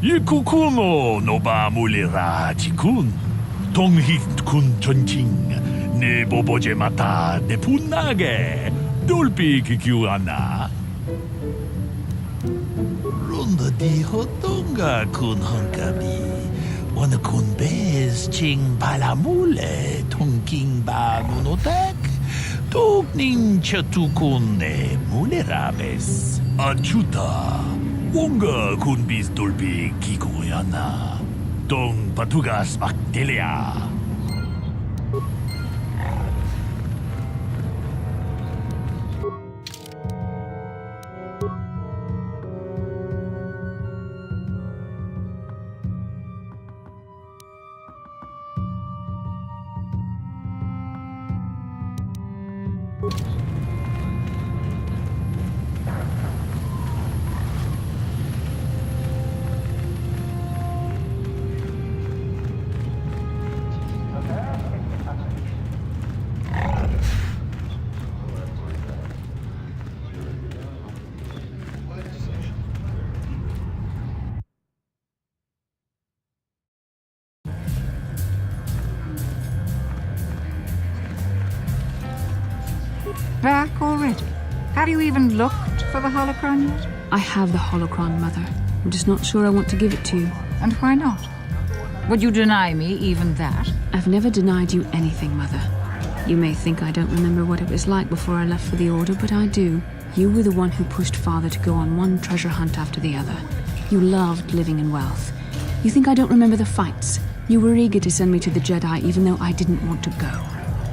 Ikukuno no ba mulira jikun. Tonghit kun chonching. Ne boboje mata de punage. Dolpi kikiwana. Runda di hotonga kun honkabi. Wana kun bez ching palamule. Tonking ba munotek. Tokning chatukun ne mulerabes. Achuta. Wonga kun bis dolpi kikoyana. Tong patugas maktelia. Back already? Have you even looked for the holocron yet? I have the holocron, Mother. I'm just not sure I want to give it to you. And why not? Would you deny me even that? I've never denied you anything, Mother. You may think I don't remember what it was like before I left for the Order, but I do. You were the one who pushed Father to go on one treasure hunt after the other. You loved living in wealth. You think I don't remember the fights? You were eager to send me to the Jedi even though I didn't want to go.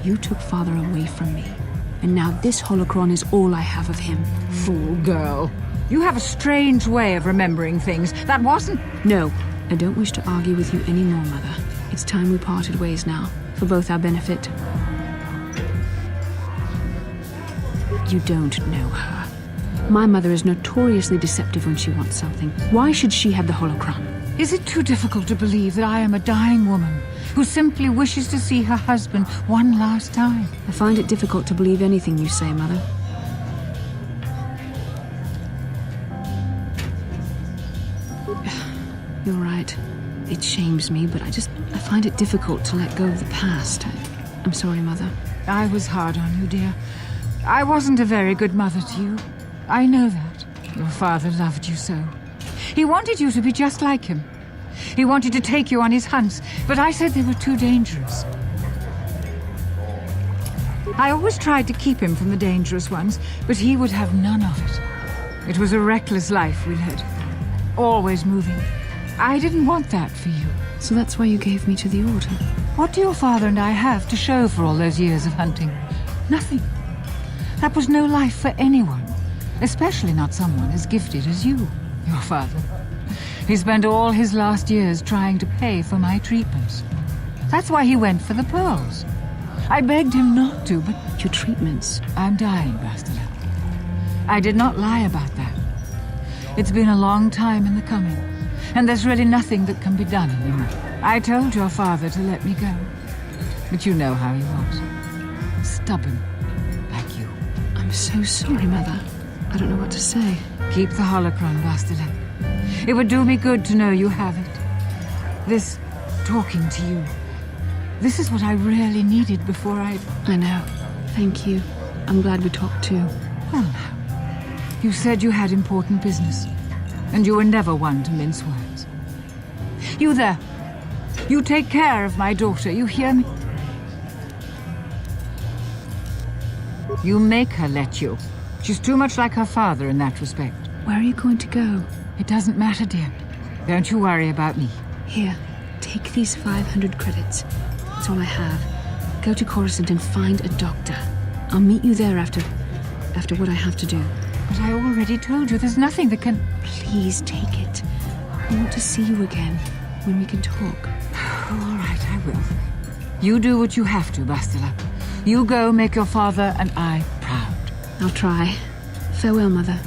You took Father away from me. And now this holocron is all I have of him. Fool girl. You have a strange way of remembering things. That wasn't... No, I don't wish to argue with you anymore, Mother. It's time we parted ways now, for both our benefit. You don't know her. My mother is notoriously deceptive when she wants something. Why should she have the holocron? Is it too difficult to believe that I am a dying woman who simply wishes to see her husband one last time? I find it difficult to believe anything you say, Mother. You're right. It shames me, but I find it difficult to let go of the past. I'm sorry, Mother. I was hard on you, dear. I wasn't a very good mother to you. I know that. Your father loved you so. He wanted you to be just like him. He wanted to take you on his hunts, but I said they were too dangerous. I always tried to keep him from the dangerous ones, but he would have none of it. It was a reckless life we led. Always moving. I didn't want that for you. So that's why you gave me to the Order? What do your father and I have to show for all those years of hunting? Nothing. That was no life for anyone, especially not someone as gifted as you, your father. He spent all his last years trying to pay for my treatments. That's why he went for the pearls. I begged him not to, but... Your treatments? I'm dying, Bastila. I did not lie about that. It's been a long time in the coming, and there's really nothing that can be done anymore. I told your father to let me go, but you know how he was. Stubborn, like you. I'm so sorry, Mother. I don't know what to say. Keep the holocron, Bastila. It would do me good to know you have it. This talking to you, this is what I really needed before I know. Thank you. I'm glad we talked too. Well now, you said you had important business, and you were never one to mince words. You there. You take care of my daughter, you hear me? You make her let you. She's too much like her father in that respect. Where are you going to go? It doesn't matter, dear. Don't you worry about me. Here, take these 500 credits. That's all I have. Go to Coruscant and find a doctor. I'll meet you there after what I have to do. But I already told you there's nothing that can... Please take it. I want to see you again, when we can talk. All right, I will. You do what you have to, Bastila. You go make your father and I proud. I'll try. Farewell, Mother.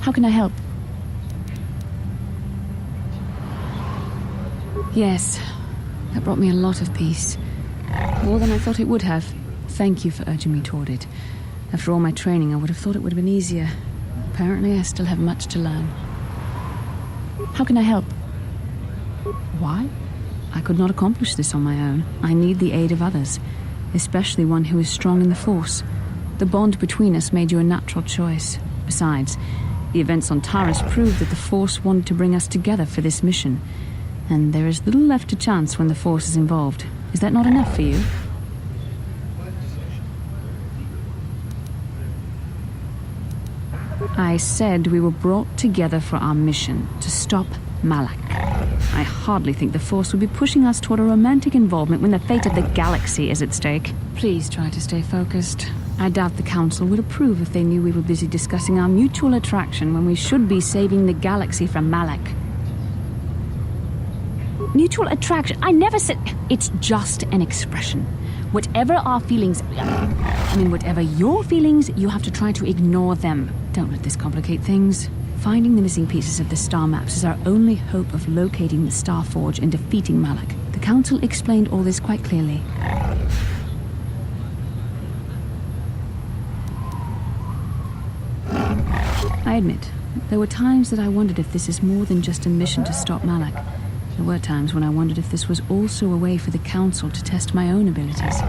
How can I help? Yes, that brought me a lot of peace. More than I thought it would have. Thank you for urging me toward it. After all my training, I would have thought it would have been easier. Apparently, I still have much to learn. How can I help? Why? I could not accomplish this on my own. I need the aid of others, especially one who is strong in the Force. The bond between us made you a natural choice. Besides, the events on Taris proved that the Force wanted to bring us together for this mission. And there is little left to chance when the Force is involved. Is that not enough for you? I said we were brought together for our mission, to stop Malak. I hardly think the Force would be pushing us toward a romantic involvement when the fate of the galaxy is at stake. Please try to stay focused. I doubt the Council would approve if they knew we were busy discussing our mutual attraction when we should be saving the galaxy from Malak. Mutual attraction? I never said... It's just an expression. Whatever our feelings... whatever your feelings, you have to try to ignore them. Don't let this complicate things. Finding the missing pieces of the star maps is our only hope of locating the Star Forge and defeating Malak. The Council explained all this quite clearly. I admit, there were times that I wondered if this is more than just a mission to stop Malak. There were times when I wondered if this was also a way for the Council to test my own abilities.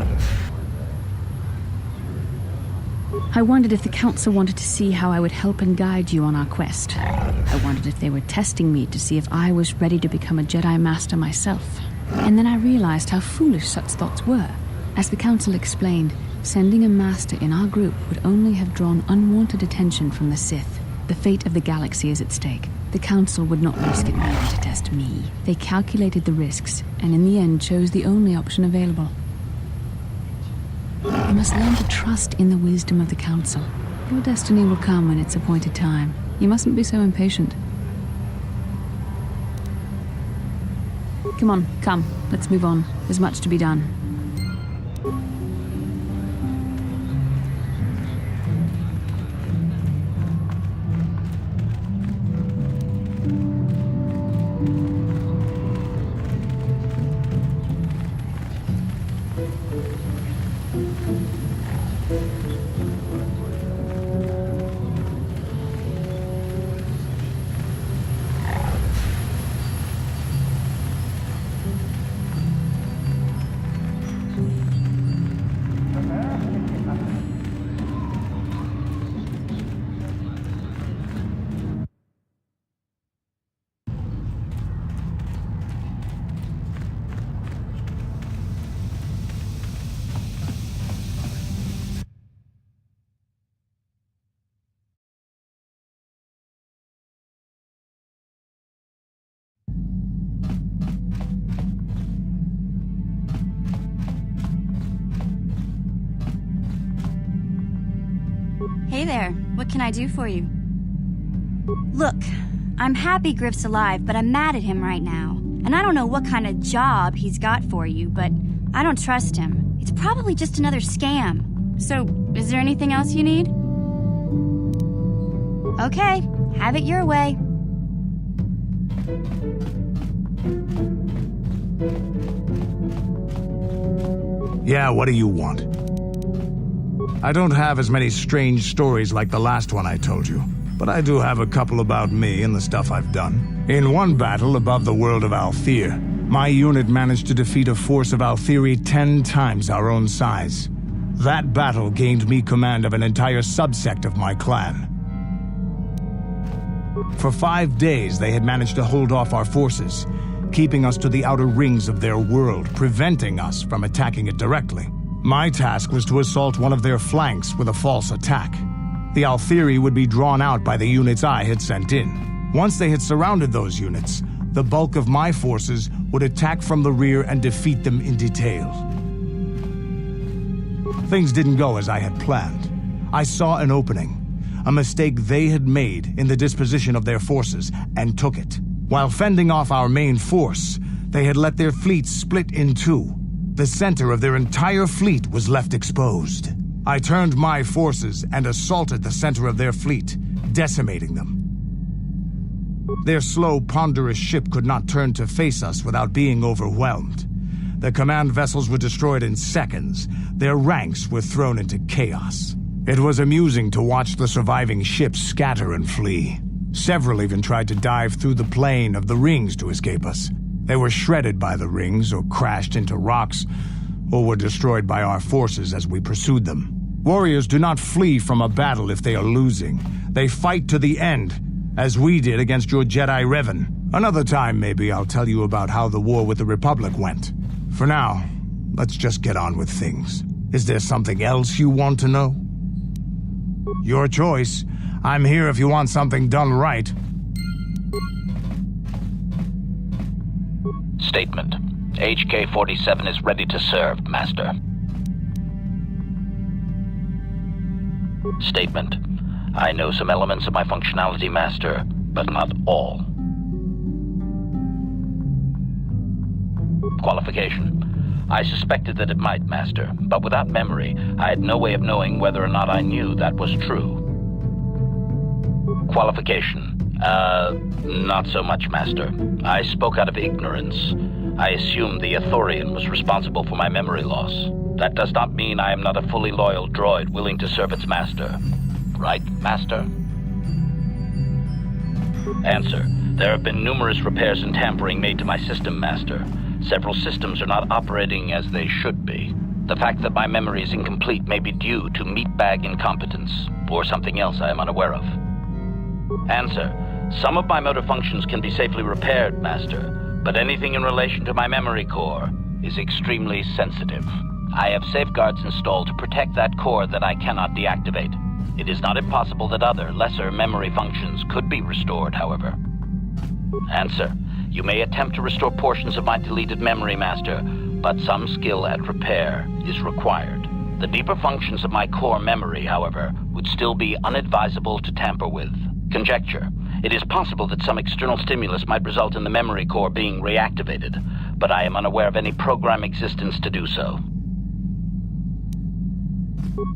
I wondered if the Council wanted to see how I would help and guide you on our quest. I wondered if they were testing me to see if I was ready to become a Jedi Master myself. And then I realized how foolish such thoughts were. As the Council explained, sending a Master in our group would only have drawn unwanted attention from the Sith. The fate of the galaxy is at stake. The Council would not risk it merely to test me. They calculated the risks, and in the end chose the only option available. You must learn to trust in the wisdom of the Council. Your destiny will come when its appointed time. You mustn't be so impatient. Come on, come. Let's move on. There's much to be done. Hey there, what can I do for you? Look, I'm happy Griff's alive, but I'm mad at him right now. And I don't know what kind of job he's got for you, but I don't trust him. It's probably just another scam. So, is there anything else you need? Okay, have it your way. Yeah, what do you want? I don't have as many strange stories like the last one I told you, but I do have a couple about me and the stuff I've done. In one battle above the world of Althir, my unit managed to defeat a force of Althiri 10 times our own size. That battle gained me command of an entire subsect of my clan. For 5 days, they had managed to hold off our forces, keeping us to the outer rings of their world, preventing us from attacking it directly. My task was to assault one of their flanks with a false attack. The Althiri would be drawn out by the units I had sent in. Once they had surrounded those units, the bulk of my forces would attack from the rear and defeat them in detail. Things didn't go as I had planned. I saw an opening, a mistake they had made in the disposition of their forces, and took it. While fending off our main force, they had let their fleet split in two. The center of their entire fleet was left exposed. I turned my forces and assaulted the center of their fleet, decimating them. Their slow, ponderous ship could not turn to face us without being overwhelmed. The command vessels were destroyed in seconds. Their ranks were thrown into chaos. It was amusing to watch the surviving ships scatter and flee. Several even tried to dive through the plane of the rings to escape us. They were shredded by the rings, or crashed into rocks, or were destroyed by our forces as we pursued them. Warriors do not flee from a battle if they are losing. They fight to the end, as we did against your Jedi Revan. Another time, maybe, I'll tell you about how the war with the Republic went. For now, let's just get on with things. Is there something else you want to know? Your choice. I'm here if you want something done right. Statement. HK-47 is ready to serve, Master. Statement. I know some elements of my functionality, Master, but not all. Qualification. I suspected that it might, Master, but without memory, I had no way of knowing whether or not I knew that was true. Qualification. Not so much, Master. I spoke out of ignorance. I assumed the Ithorian was responsible for my memory loss. That does not mean I am not a fully loyal droid willing to serve its master. Right, Master? Answer. There have been numerous repairs and tampering made to my system, Master. Several systems are not operating as they should be. The fact that my memory is incomplete may be due to meatbag incompetence, or something else I am unaware of. Answer. Some of my motor functions can be safely repaired, Master, but anything in relation to my memory core is extremely sensitive. I have safeguards installed to protect that core that I cannot deactivate. It is not impossible that other, lesser memory functions could be restored, however. Answer. You may attempt to restore portions of my deleted memory, Master, but some skill at repair is required. The deeper functions of my core memory, however, would still be unadvisable to tamper with. Conjecture. It is possible that some external stimulus might result in the memory core being reactivated, but I am unaware of any program existence to do so.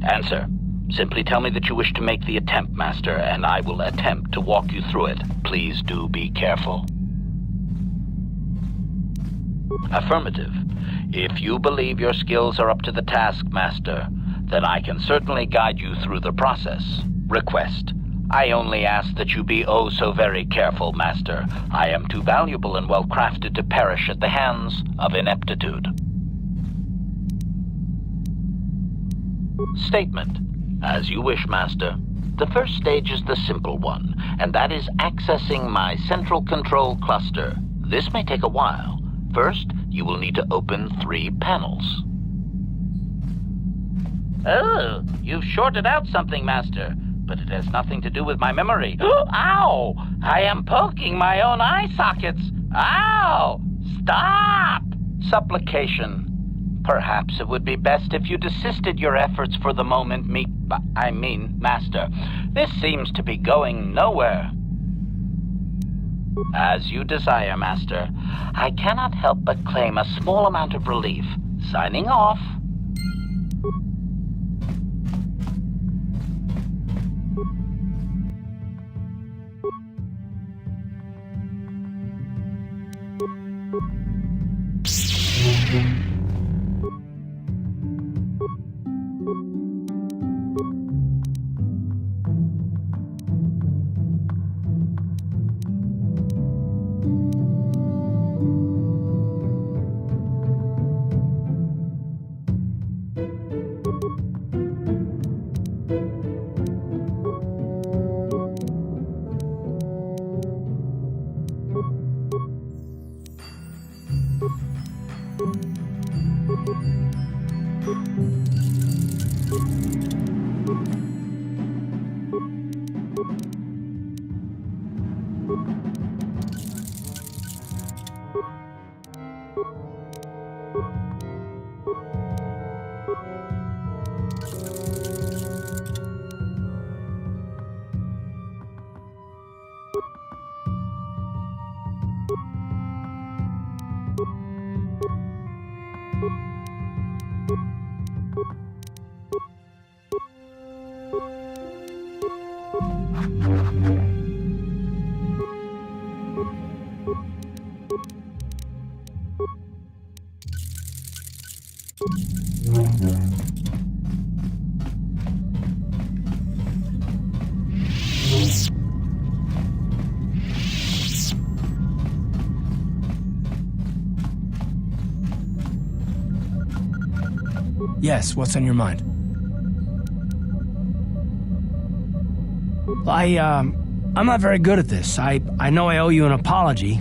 Answer. Simply tell me that you wish to make the attempt, Master, and I will attempt to walk you through it. Please do be careful. Affirmative. If you believe your skills are up to the task, Master, then I can certainly guide you through the process. Request. I only ask that you be oh so very careful, Master. I am too valuable and well-crafted to perish at the hands of ineptitude. Statement. As you wish, Master. The first stage is the simple one, and that is accessing my central control cluster. This may take a while. First, you will need to open 3 panels. Oh, you've shorted out something, Master. But it has nothing to do with my memory. Ow! I am poking my own eye sockets. Ow! Stop! Supplication. Perhaps it would be best if you desisted your efforts for the moment, Master. This seems to be going nowhere. As you desire, Master. I cannot help but claim a small amount of relief. Signing off. Yes, what's on your mind? I'm not very good at this. I know I owe you an apology.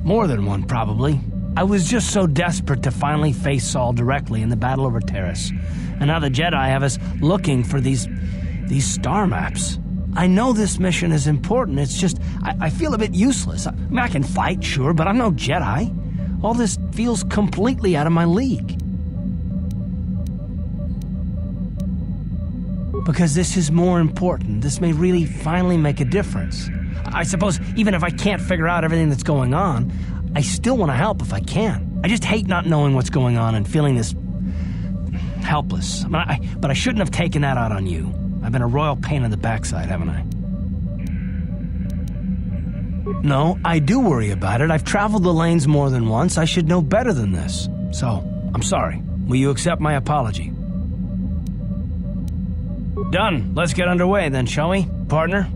More than one, probably. I was just so desperate to finally face Saul directly in the battle over Terrace. And now the Jedi have us looking for these star maps. I know this mission is important, it's just, I feel a bit useless. I mean, I can fight, sure, but I'm no Jedi. All this feels completely out of my league. Because this is more important. This may really finally make a difference. I suppose even if I can't figure out everything that's going on, I still want to help if I can. I just hate not knowing what's going on and feeling this helpless. But I shouldn't have taken that out on you. I've been a royal pain in the backside, haven't I? No, I do worry about it. I've traveled the lanes more than once. I should know better than this. So, I'm sorry. Will you accept my apology? Done. Let's get underway then, shall we, partner?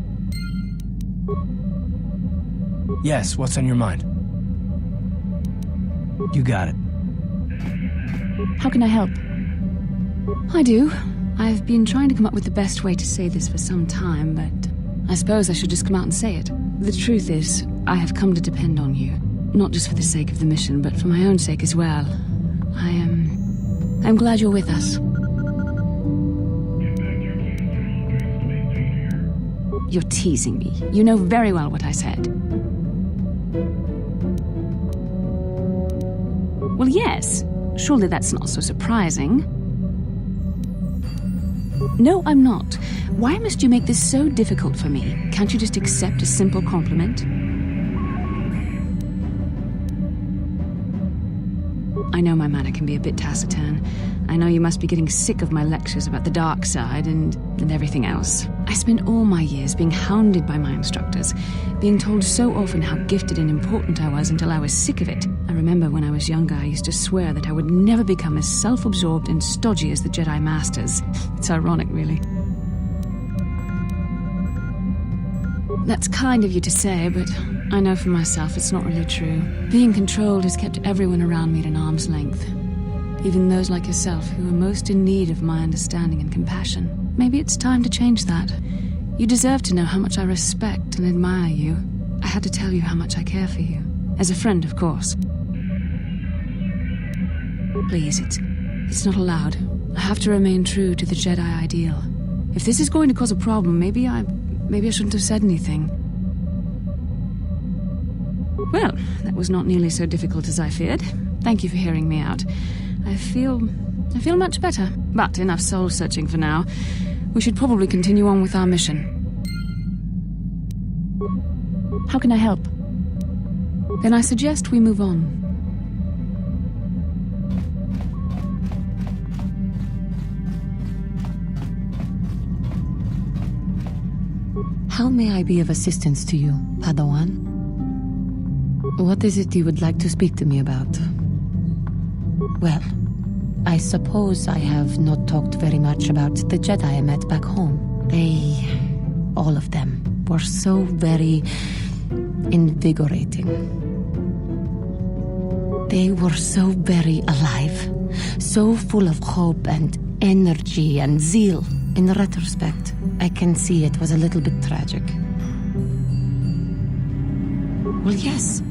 Yes, what's on your mind? You got it. How can I help? I do. I've been trying to come up with the best way to say this for some time, but I suppose I should just come out and say it. The truth is, I have come to depend on you. Not just for the sake of the mission, but for my own sake as well. I'm glad you're with us. You're teasing me. You know very well what I said. Well, yes. Surely that's not so surprising. No, I'm not. Why must you make this so difficult for me? Can't you just accept a simple compliment? I know my manner can be a bit taciturn. I know you must be getting sick of my lectures about the dark side and everything else. I spent all my years being hounded by my instructors, being told so often how gifted and important I was until I was sick of it. I remember when I was younger, I used to swear that I would never become as self-absorbed and stodgy as the Jedi Masters. It's ironic, really. That's kind of you to say, but I know for myself it's not really true. Being controlled has kept everyone around me at an arm's length. Even those like yourself who are most in need of my understanding and compassion. Maybe it's time to change that. You deserve to know how much I respect and admire you. I had to tell you how much I care for you. As a friend, of course. Please, it's not allowed. I have to remain true to the Jedi ideal. If this is going to cause a problem, maybe I shouldn't have said anything. Well, that was not nearly so difficult as I feared. Thank you for hearing me out. I feel much better. But enough soul-searching for now. We should probably continue on with our mission. How can I help? Then I suggest we move on. How may I be of assistance to you, Padawan? What is it you would like to speak to me about? Well, I suppose I have not talked very much about the Jedi I met back home. They, all of them, were so very invigorating. They were so very alive, so full of hope and energy and zeal. In retrospect, I can see it was a little bit tragic. Well, yes.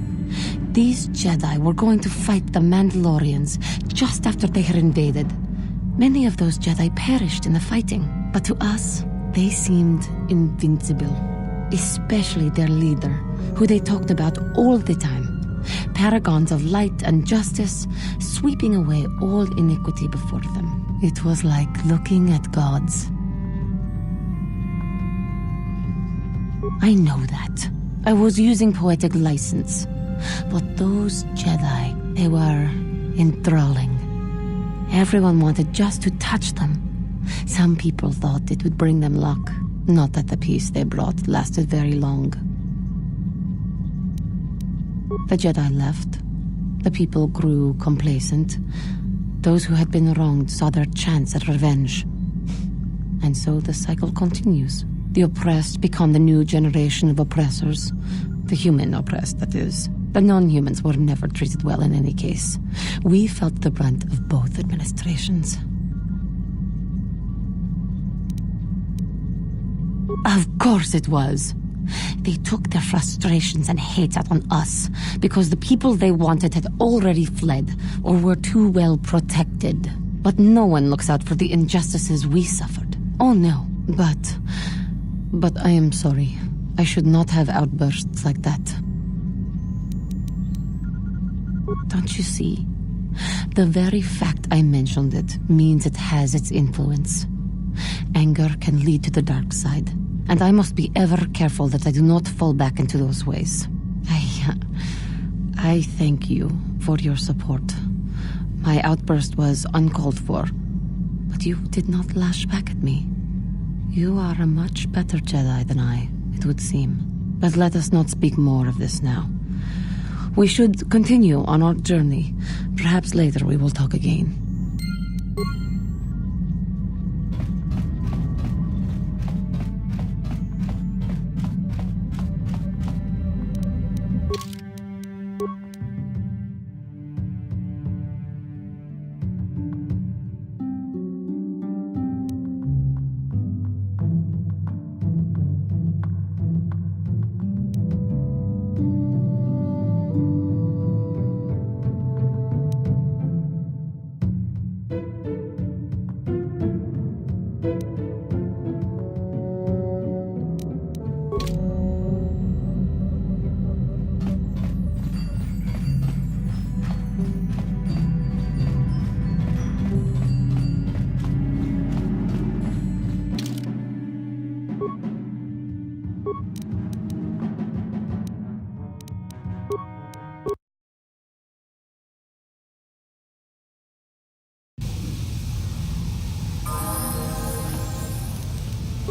These Jedi were going to fight the Mandalorians just after they had invaded. Many of those Jedi perished in the fighting, but to us, they seemed invincible. Especially their leader, who they talked about all the time. Paragons of light and justice, sweeping away all iniquity before them. It was like looking at gods. I know that. I was using poetic license. But those Jedi, they were enthralling. Everyone wanted just to touch them. Some people thought it would bring them luck. Not that the peace they brought lasted very long. The Jedi left. The people grew complacent. Those who had been wronged saw their chance at revenge. And so the cycle continues. The oppressed become the new generation of oppressors. The human oppressed, that is. The non-humans were never treated well in any case. We felt the brunt of both administrations. Of course it was. They took their frustrations and hate out on us because the people they wanted had already fled or were too well protected. But no one looks out for the injustices we suffered. Oh no, but I am sorry. I should not have outbursts like that. Don't you see? The very fact I mentioned it means it has its influence. Anger can lead to the dark side, and I must be ever careful that I do not fall back into those ways. I thank you for your support. My outburst was uncalled for, but you did not lash back at me. You are a much better Jedi than I, it would seem. But let us not speak more of this now. We should continue on our journey. Perhaps later we will talk again.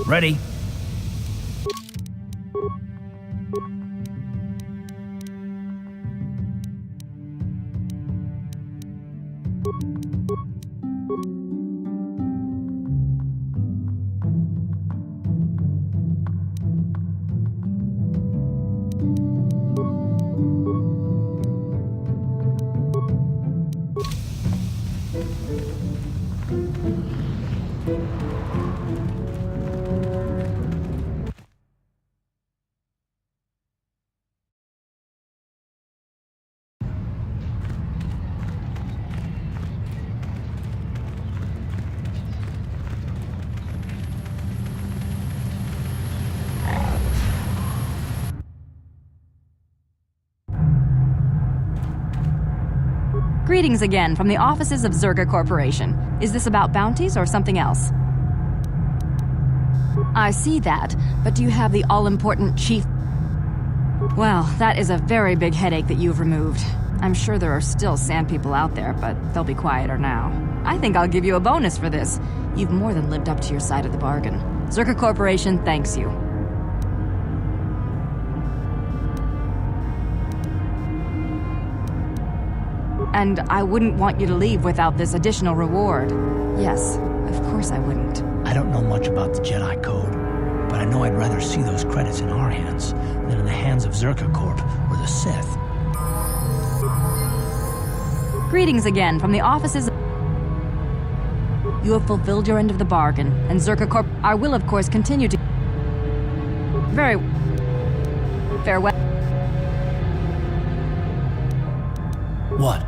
Ready? Greetings again from the offices of Zerga Corporation. Is this about bounties or something else? I see that, but do you have the all-important chief? Well, that is a very big headache that you've removed. I'm sure there are still sand people out there, but they'll be quieter now. I think I'll give you a bonus for this. You've more than lived up to your side of the bargain. Zerga Corporation thanks you. And I wouldn't want you to leave without this additional reward. Yes, of course I wouldn't. I don't know much about the Jedi Code, but I know I'd rather see those credits in our hands than in the hands of Zerka Corp or the Sith. Greetings again from the offices. You have fulfilled your end of the bargain, and Zerka Corp. I will, of course, continue to. Very. Farewell. What?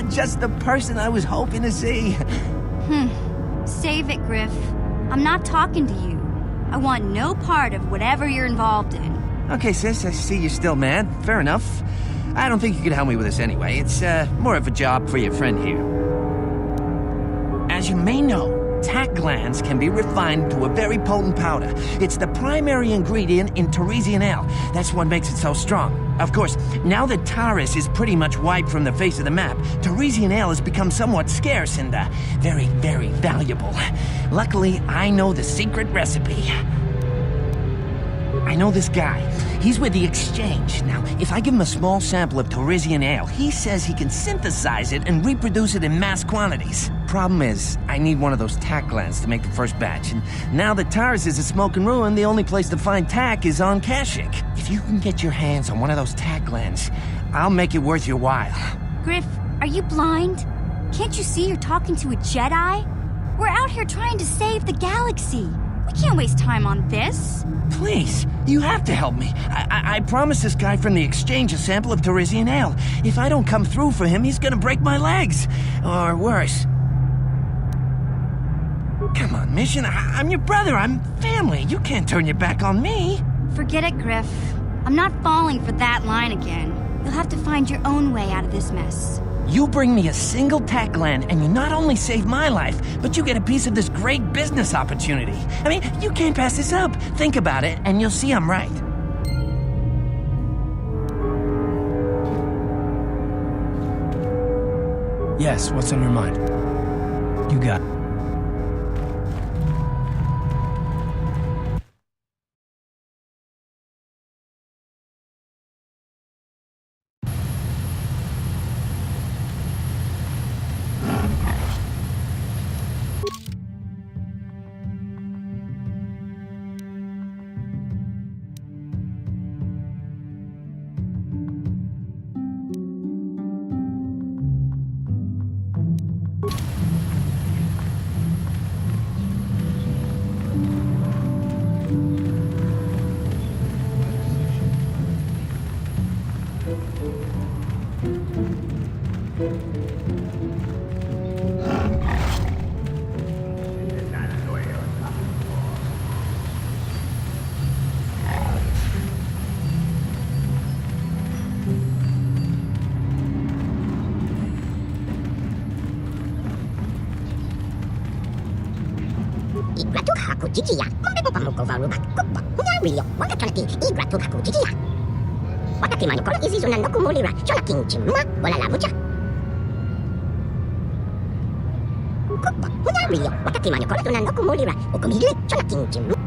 Just the person I was hoping to see. save it, Griff. I'm not talking to you. I want no part of whatever you're involved in. Okay, sis, I see you're still mad. Fair enough. I don't think you could help me with this anyway. It's, more of a job for your friend here. As you may know, tack glands can be refined to a very potent powder. It's the primary ingredient in Teresian ale. That's what makes it so strong. Of course, now that Taris is pretty much wiped from the face of the map, Teresian ale has become somewhat scarce and, very, very valuable. Luckily, I know the secret recipe. I know this guy. He's with the Exchange. Now, if I give him a small sample of Teresian ale, he says he can synthesize it and reproduce it in mass quantities. Problem is, I need one of those tack glands to make the first batch, and now that Taris is a smoking ruin, the only place to find tack is on Kashyyyk. If you can get your hands on one of those tack glands, I'll make it worth your while. Griff, are you blind? Can't you see you're talking to a Jedi? We're out here trying to save the galaxy. We can't waste time on this. Please, you have to help me. I promised this guy from the Exchange a sample of Teresian ale. If I don't come through for him, he's gonna break my legs. Or worse. Come on, Mission. I'm your brother. I'm family. You can't turn your back on me. Forget it, Griff. I'm not falling for that line again. You'll have to find your own way out of this mess. You bring me a single tack gland, and you not only save my life, but you get a piece of this great business opportunity. I mean, you can't pass this up. Think about it, and you'll see I'm right. Yes, what's on your mind? You got it. Jijiya, Mombeko Pamoko Varuba, Kukwa, Hunario, Wakakalaki, Igratuhaku Jijiya. Wakatimano Koro Izizunandoku Mulira, Sholakin Chimma, Walalamucha. Kukwa, Hunario, Wakatimano Koro Tunandoku Mulira, Okumili, Sholakin Chimma.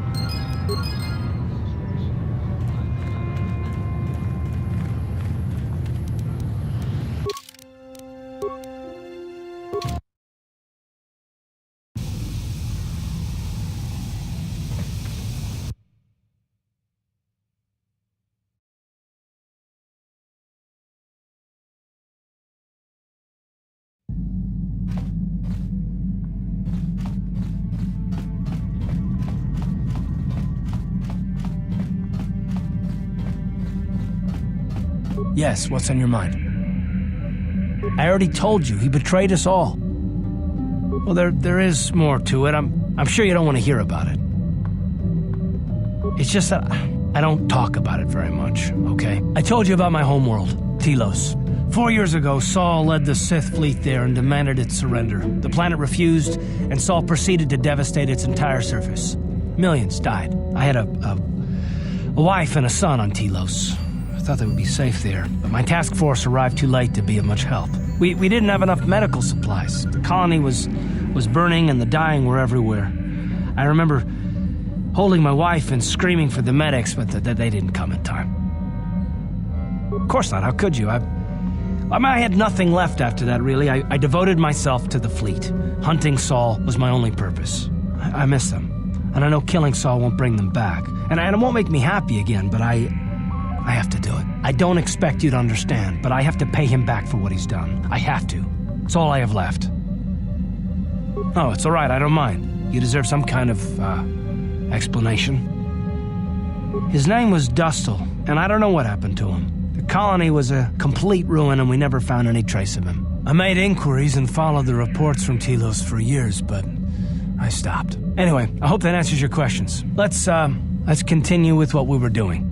Yes, what's on your mind? I already told you, he betrayed us all. Well, there is more to it. I'm sure you don't want to hear about it. It's just that I don't talk about it very much, okay? I told you about my homeworld, Telos. 4 years ago, Saul led the Sith fleet there and demanded its surrender. The planet refused, and Saul proceeded to devastate its entire surface. Millions died. I had a wife and a son on Telos. I thought they would be safe there, but my task force arrived too late to be of much help. We didn't have enough medical supplies. The colony was burning and the dying were everywhere. I remember holding my wife and screaming for the medics, but they didn't come in time. Of course not, how could you? I had nothing left after that, really. I devoted myself to the fleet. Hunting Saul was my only purpose. I miss them, and I know killing Saul won't bring them back. And it won't make me happy again, but I have to do it. I don't expect you to understand, but I have to pay him back for what he's done. I have to. It's all I have left. Oh, it's all right, I don't mind. You deserve some kind of, explanation. His name was Dustil, and I don't know what happened to him. The colony was a complete ruin, and we never found any trace of him. I made inquiries and followed the reports from Telos for years, but I stopped. Anyway, I hope that answers your questions. Let's continue with what we were doing.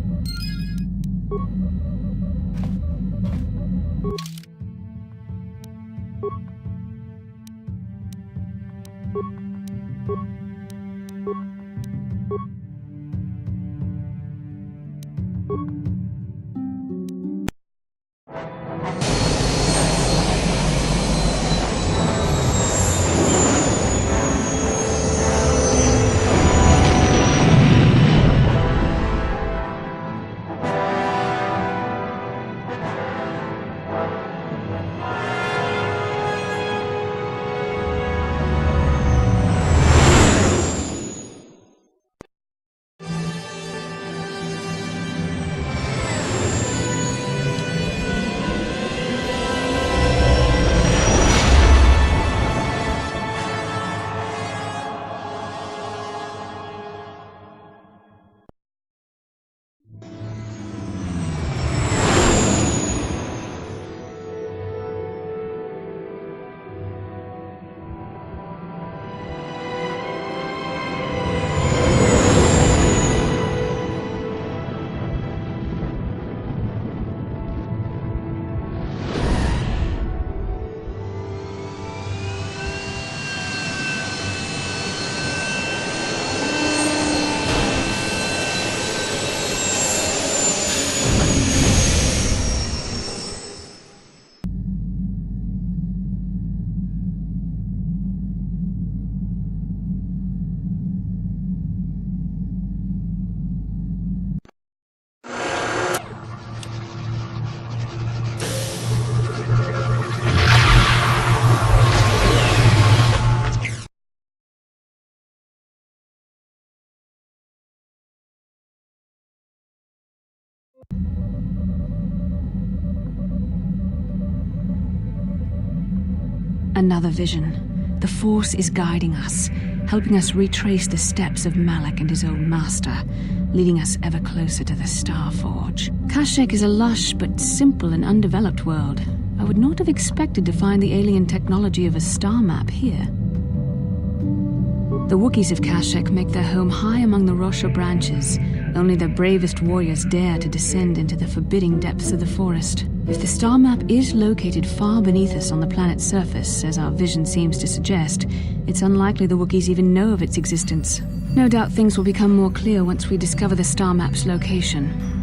Another vision. The Force is guiding us, helping us retrace the steps of Malak and his old master, leading us ever closer to the Starforge. Kashyyyk is a lush but simple and undeveloped world. I would not have expected to find the alien technology of a star map here. The Wookiees of Kashyyyk make their home high among the Rosha branches. Only their bravest warriors dare to descend into the forbidding depths of the forest. If the star map is located far beneath us on the planet's surface, as our vision seems to suggest, it's unlikely the Wookiees even know of its existence. No doubt things will become more clear once we discover the star map's location.